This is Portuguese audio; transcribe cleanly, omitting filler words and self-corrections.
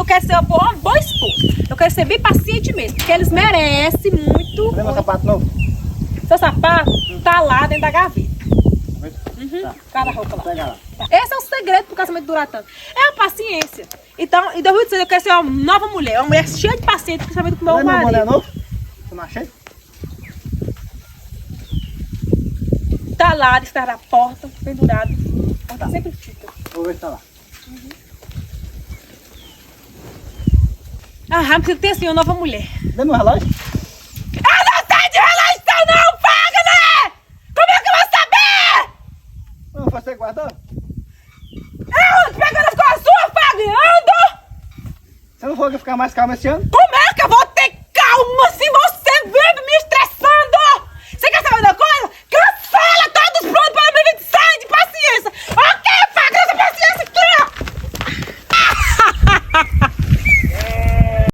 eu quero ser uma boa esposa. Eu quero ser bem paciente mesmo, porque eles merecem muito. Cadê meu sapato novo? Seu sapato tá lá dentro da gaveta. Tá. Cada roupa lá. Pega lá. Tá. Esse é o segredo pro casamento durar tanto. É a paciência. Então, em 2016 eu quero ser uma nova mulher. Uma mulher cheia de paciência, principalmente com o meu Cadê meu boné marido. novo? Você não achei? Tá lá, está na porta, pendurado. A porta sempre fica. Vou ver se tá lá. Ah, porque tem assim, uma nova mulher. Cadê meu relógio? Ah, não tem de relação não, paga, né? Como é que eu vou saber? Não, foi você que guardou? Eu pegando com a sua, paga, ando! Você não falou que ia ficar mais calmo esse ano? Como